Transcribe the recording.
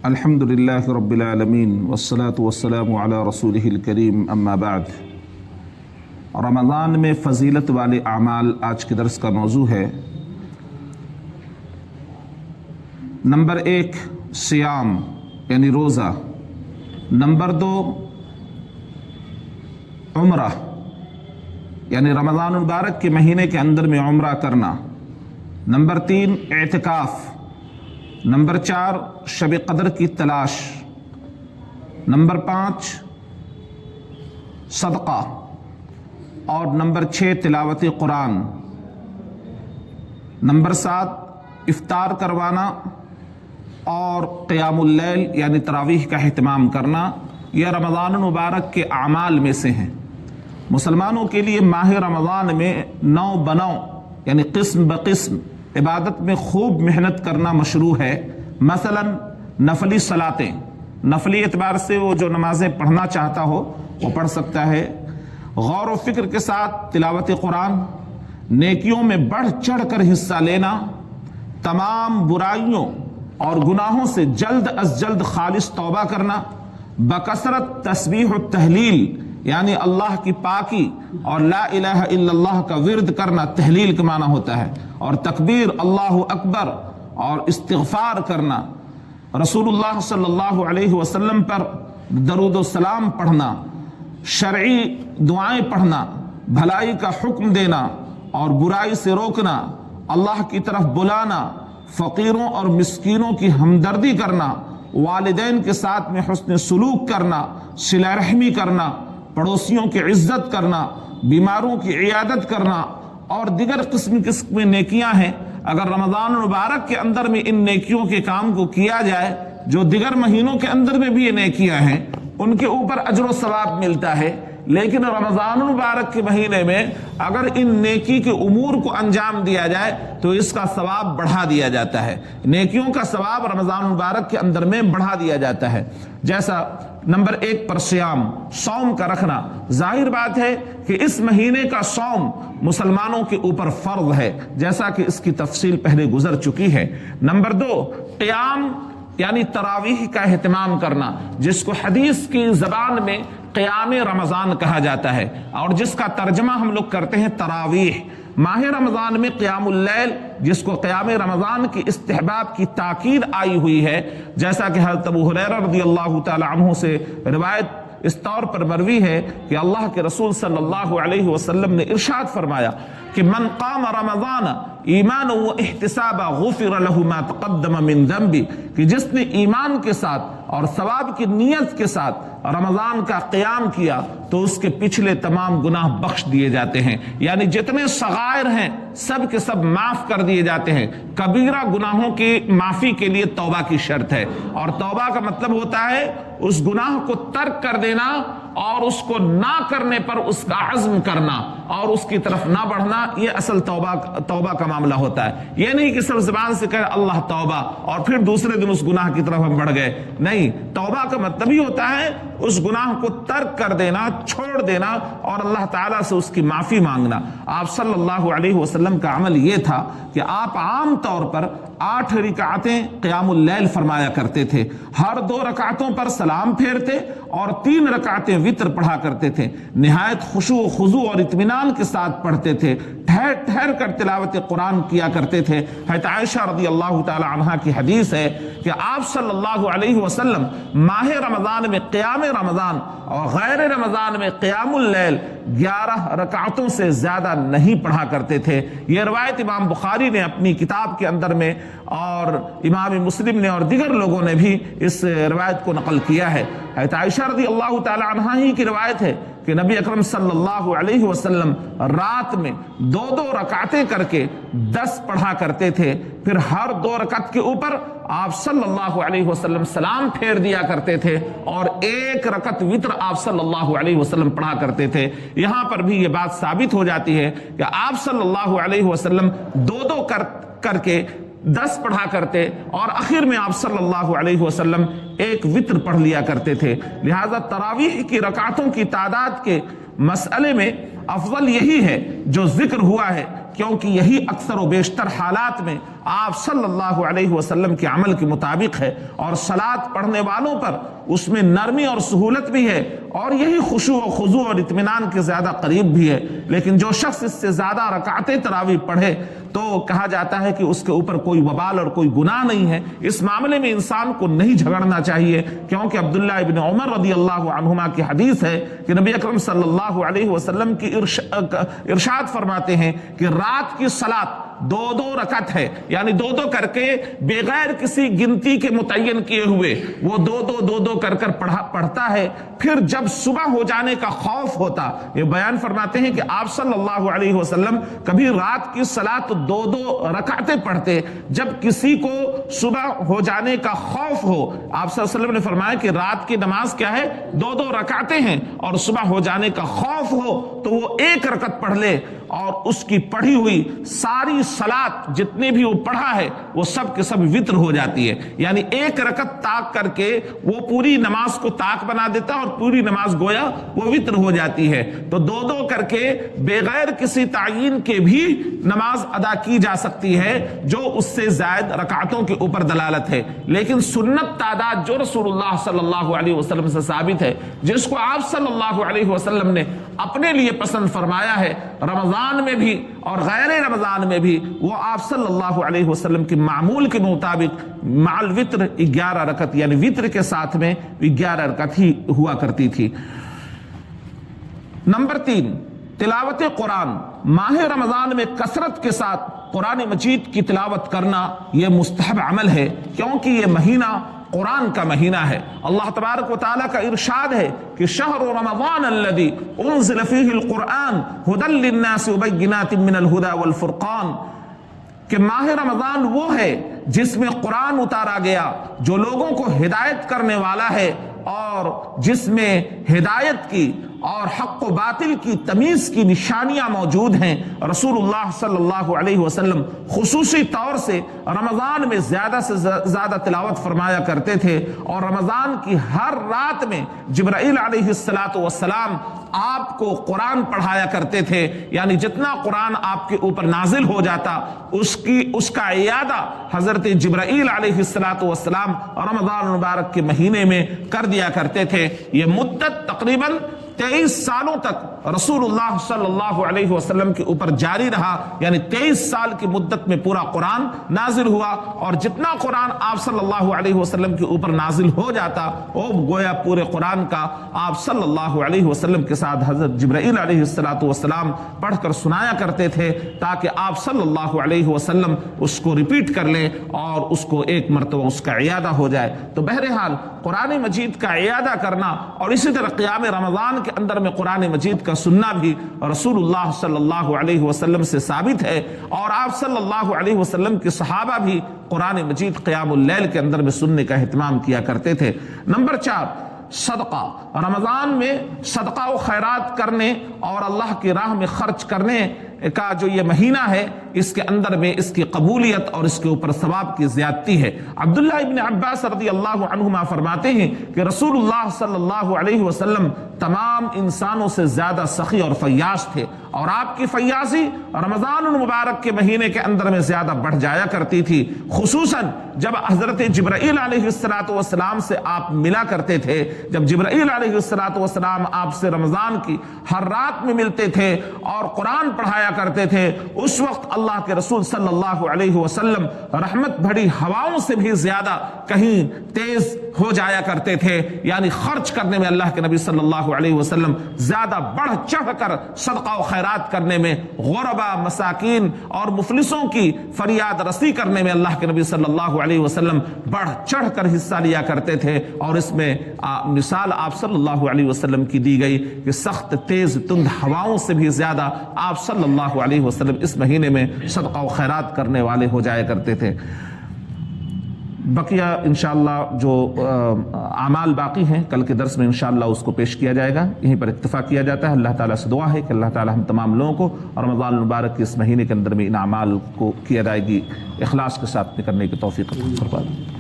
الحمدللہ رب العالمین والصلاة والسلام علی رسولہ الکریم اما بعد۔ رمضان میں فضیلت والے اعمال آج کے درس کا موضوع ہے۔ نمبر 1 سیام یعنی روزہ، نمبر 2 عمرہ یعنی رمضان المبارک کے مہینے کے اندر میں عمرہ کرنا، نمبر 3 اعتکاف، نمبر 4 شب قدر کی تلاش، نمبر 5 صدقہ، اور نمبر 6 تلاوت قرآن، نمبر 7 افطار کروانا اور قیام اللیل یعنی تراویح کا اہتمام کرنا۔ یہ رمضان المبارک کے اعمال میں سے ہیں۔ مسلمانوں کے لیے ماہ رمضان میں نو بنو یعنی قسم بقسم عبادت میں خوب محنت کرنا مشروع ہے۔ مثلا نفلی صلاتیں، نفلی اعتبار سے وہ جو نمازیں پڑھنا چاہتا ہو وہ پڑھ سکتا ہے۔ غور و فکر کے ساتھ تلاوت قرآن، نیکیوں میں بڑھ چڑھ کر حصہ لینا، تمام برائیوں اور گناہوں سے جلد از جلد خالص توبہ کرنا، بکثرت تسبیح و تحلیل یعنی اللہ کی پاکی اور لا الہ الا اللہ کا ورد کرنا، تحلیل کا معنی ہوتا ہے، اور تکبیر اللہ اکبر اور استغفار کرنا، رسول اللہ صلی اللہ علیہ وسلم پر درود و سلام پڑھنا، شرعی دعائیں پڑھنا، بھلائی کا حکم دینا اور برائی سے روکنا، اللہ کی طرف بلانا، فقیروں اور مسکینوں کی ہمدردی کرنا، والدین کے ساتھ میں حسن سلوک کرنا، صلہ رحمی کرنا، پڑوسیوں کی عزت کرنا، بیماروں کی عیادت کرنا اور دیگر قسم نیکیاں ہیں۔ اگر رمضان المبارک کے اندر میں ان نیکیوں کے کام کو کیا جائے، جو دیگر مہینوں کے اندر میں بھی یہ نیکیاں ہیں ان کے اوپر اجر و ثواب ملتا ہے، لیکن رمضان المبارک کے مہینے میں اگر ان نیکی کے امور کو انجام دیا جائے تو اس کا ثواب بڑھا دیا جاتا ہے، نیکیوں کا ثواب رمضان المبارک کے اندر میں بڑھا دیا جاتا ہے۔ جیسا نمبر 1 پر سیام، صوم کا رکھنا، ظاہر بات ہے کہ اس مہینے کا صوم مسلمانوں کے اوپر فرض ہے، جیسا کہ اس کی تفصیل پہلے گزر چکی ہے۔ نمبر 2 قیام یعنی تراویح کا اہتمام کرنا، جس کو حدیث کی زبان میں قیام رمضان کہا جاتا ہے اور جس کا ترجمہ ہم لوگ کرتے ہیں تراویح۔ ماہ رمضان میں قیام اللیل، جس کو قیام رمضان کی استحباب کی تاکید آئی ہوئی ہے، جیسا کہ حضرت ابو ہریرہ رضی اللہ تعالی عنہ سے روایت اس طور پر مروی ہے کہ اللہ کے رسول صلی اللہ علیہ وسلم نے ارشاد فرمایا کہ من قام رمضان ایمانا و احتسابا غفر له ما تقدم من ذنبی، کہ جس نے ایمان کے ساتھ اور ثواب کی نیت کے ساتھ رمضان کا قیام کیا تو اس کے پچھلے تمام گناہ بخش دیے جاتے ہیں، یعنی جتنے صغائر ہیں سب کے سب معاف کر دیے جاتے ہیں۔ کبیرہ گناہوں کی معافی کے لیے توبہ کی شرط ہے، اور توبہ کا مطلب ہوتا ہے اس گناہ کو ترک کر دینا اور اس کو نہ کرنے پر اس کا عزم کرنا اور اس کی طرف نہ بڑھنا۔ یہ اصل توبہ کا معاملہ ہوتا ہے۔ یہ نہیں کہ صرف زبان سے کہے اللہ توبہ اور پھر دوسرے دن اس گناہ کی طرف ہم بڑھ گئے، نہیں، توبہ کا مطلب ہی ہوتا ہے اس گناہ کو ترک کر دینا، چھوڑ دینا اور اللہ تعالیٰ سے اس کی معافی مانگنا۔ آپ صلی اللہ علیہ وسلم کا عمل یہ تھا کہ آپ عام طور پر 8 رکعتیں قیام اللیل فرمایا کرتے تھے، ہر 2 رکعتوں پر سلام پھیرتے اور 3 رکعتیں وتر پڑھا کرتے تھے، نہایت خشوع و خضوع اور اطمینان کے ساتھ پڑھتے تھے، ٹھہر ٹھہر کر تلاوت قرآن کیا کرتے تھے۔ حضرت عائشہ رضی اللہ تعالی عنہا کی حدیث ہے کہ آپ صلی اللہ علیہ وسلم ماہ رمضان میں قیام رمضان اور غیر رمضان میں قیام اللیل 11 رکعتوں سے زیادہ نہیں پڑھا کرتے تھے۔ یہ روایت امام بخاری نے اپنی کتاب کے اندر میں اور امام مسلم نے اور دیگر لوگوں نے بھی اس روایت کو نقل کیا ہے۔ حضرت عائشہ رضی اللہ تعالی عنہا ہی کی روایت ہے کہ نبی اکرم صلی اللہ علیہ وسلم رات میں 2 رکعتیں کر کے 10 پڑھا کرتے تھے، پھر ہر 2 رکعت کے اوپر آپ صلی اللہ علیہ وسلم سلام پھیر دیا کرتے تھے اور 1 رکعت وتر آپ صلی اللہ علیہ وسلم پڑھا کرتے تھے۔ یہاں پر بھی یہ بات ثابت ہو جاتی ہے کہ آپ صلی اللہ علیہ وسلم 2 کر کے 10 پڑھا کرتے اور آخر میں آپ صلی اللہ علیہ وسلم 1 وتر پڑھ لیا کرتے تھے۔ لہذا تراویح کی رکعتوں کی تعداد کے مسئلے میں افضل یہی ہے جو ذکر ہوا ہے، کیونکہ یہی اکثر و بیشتر حالات میں آپ صلی اللہ علیہ وسلم کے عمل کے مطابق ہے، اور صلاۃ پڑھنے والوں پر اس میں نرمی اور سہولت بھی ہے، اور یہی خشوع و خضوع اور اطمینان کے زیادہ قریب بھی ہے۔ لیکن جو شخص اس سے زیادہ رکعتیں تراویح پڑھے تو کہا جاتا ہے کہ اس کے اوپر کوئی وبال اور کوئی گناہ نہیں ہے۔ اس معاملے میں انسان کو نہیں جھگڑنا چاہیے، کیونکہ عبداللہ ابن عمر رضی اللہ عنہما کی حدیث ہے کہ نبی اکرم صلی اللہ علیہ وسلم کی ارشاد فرماتے ہیں کہ رات کی صلاۃ دو دو رکعت ہے، یعنی دو دو کر کے بغیر کسی گنتی کے متعین کیے ہوئے وہ دو دو کر پڑھتا ہے۔ پھر جب صبح ہو جانے کا خوف ہوتا، یہ بیان فرماتے ہیں کہ آپ صلی اللہ علیہ وسلم کبھی رات کی صلاۃ دو دو رکعتیں پڑھتے، جب کسی کو صبح ہو جانے کا خوف ہو، آپ صلی اللہ علیہ وسلم نے فرمایا کہ رات کی نماز کیا ہے؟ دو دو رکعتیں ہیں، اور صبح ہو جانے کا خوف ہو تو وہ ایک رکعت پڑھ لے، اور اس کی پڑھی ہوئی ساری صلاۃ جتنے بھی وہ پڑھا ہے وہ سب کے سب وتر ہو جاتی ہے۔ یعنی ایک رکعت طاق کر کے وہ پوری نماز کو طاق بنا دیتا ہے، اور پوری نماز گویا وہ وتر ہو جاتی ہے۔ تو دو دو کر کے بغیر کسی تعین کے بھی نماز ادا کی جا سکتی ہے، جو اس سے زائد رکعتوں کے اوپر دلالت ہے۔ لیکن سنت تعداد جو رسول اللہ صلی اللہ علیہ وسلم سے ثابت ہے، جس کو آپ صلی اللہ علیہ وسلم نے اپنے لیے پسند فرمایا ہے، رمضان میں بھی اور غیر رمضان میں بھی، وہ آپ صلی اللہ علیہ وسلم کی معمول کے مطابق مع الوتر 11 رکعت، یعنی وتر کے ساتھ میں 11 رکعت ہی ہوا کرتی تھی۔ نمبر 3، تلاوت قرآن۔ ماہ رمضان میں کثرت کے ساتھ قرآن مجید کی تلاوت کرنا یہ مستحب عمل ہے، کیونکہ یہ مہینہ قرآن کا مہینہ ہے۔ اللہ تبارک و تعالیٰ کا ارشاد ہے کہ شہر رمضان الذی انزل فیہ القرآن ھدی للناس وبینات من الھدی والفرقان، کہ ماہ رمضان وہ ہے جس میں قرآن اتارا گیا، جو لوگوں کو ہدایت کرنے والا ہے، اور جس میں ہدایت کی اور حق و باطل کی تمیز کی نشانیاں موجود ہیں۔ رسول اللہ صلی اللہ علیہ وسلم خصوصی طور سے رمضان میں زیادہ سے زیادہ تلاوت فرمایا کرتے تھے، اور رمضان کی ہر رات میں جبرائیل علیہ السلام آپ کو قرآن پڑھایا کرتے تھے، یعنی جتنا قرآن آپ کے اوپر نازل ہو جاتا اس کا اعادہ حضرت جبرائیل علیہ السلام رمضان المبارک کے مہینے میں کر دیا کرتے تھے۔ یہ مدت تقریباً 23 سالوں تک رسول اللہ صلی اللہ علیہ وسلم کے اوپر جاری رہا، یعنی 23 سال کی مدت میں پورا قرآن نازل ہوا، اور جتنا قرآن آپ صلی اللہ علیہ وسلم کے اوپر نازل ہو جاتا وہ گویا پورے قرآن کا آپ صلی اللہ علیہ وسلم کے ساتھ حضرت جبرائیل علیہ السلام پڑھ کر سنایا کرتے تھے، تاکہ آپ صلی اللہ علیہ وسلم اس کو ریپیٹ کر لیں اور اس کو ایک مرتبہ اس کا اعادہ ہو جائے۔ تو بہرحال قرآن مجید کا اعادہ کرنا، اور اسی طرح قیام رمضان کے اندر میں قرآن مجید کا سننا بھی رسول اللہ صلی اللہ علیہ وسلم سے ثابت ہے، اور آپ صلی اللہ علیہ وسلم کے صحابہ بھی قرآن مجید قیام اللیل کے اندر میں سننے کا اہتمام کیا کرتے تھے۔ نمبر 4، صدقہ۔ رمضان میں صدقہ و خیرات کرنے اور اللہ کی راہ میں خرچ کرنے کا جو یہ مہینہ ہے، اس کے اندر میں اس کی قبولیت اور اس کے اوپر ثواب کی زیادتی ہے۔ عبداللہ ابن عباس رضی اللہ عنہما فرماتے ہیں کہ رسول اللہ صلی اللہ علیہ وسلم تمام انسانوں سے زیادہ سخی اور فیاض تھے، اور آپ کی فیاضی رمضان المبارک کے مہینے کے اندر میں زیادہ بڑھ جایا کرتی تھی، خصوصاً جب حضرت جبرائیل علیہ السلام سے آپ ملا کرتے تھے۔ جب جبرائیل علیہ السلام آپ سے رمضان کی ہر رات میں ملتے تھے اور قرآن پڑھایا کرتے تھے، اس وقت اللہ کے رسول صلی اللہ علیہ وسلم رحمت بھری ہواؤں سے بھی زیادہ کہیں تیز ہو جایا کرتے تھے، یعنی خرچ کرنے میں اللہ کے نبی صلی اللہ علیہ وسلم زیادہ بڑھ چڑھ کر صدقہ و خیرات کرنے میں، غربا، مساکین اور مفلسوں کی فریاد رسی کرنے میں اللہ کے نبی صلی اللہ علیہ وسلم بڑھ چڑھ کر حصہ لیا کرتے تھے۔ اور اس میں مثال آپ صلی اللہ علیہ وسلم کی دی گئی کہ سخت تیز تند ہواؤں سے بھی زیادہ آپ صلی اللہ علیہ وسلم اس مہینے میں صدقہ و خیرات کرنے والے ہو جایا کرتے تھے۔ بقیہ انشاءاللہ جو اعمال باقی ہیں کل کے درس میں انشاءاللہ اس کو پیش کیا جائے گا۔ یہیں پر اکتفا کیا جاتا ہے۔ اللہ تعالیٰ سے دعا ہے کہ اللہ تعالیٰ ہم تمام لوگوں کو رمضان المبارک کے اس مہینے کے اندر میں ان اعمال کو کی ادائیگی اخلاص کے ساتھ کرنے کی توفیق عطا فرمائے۔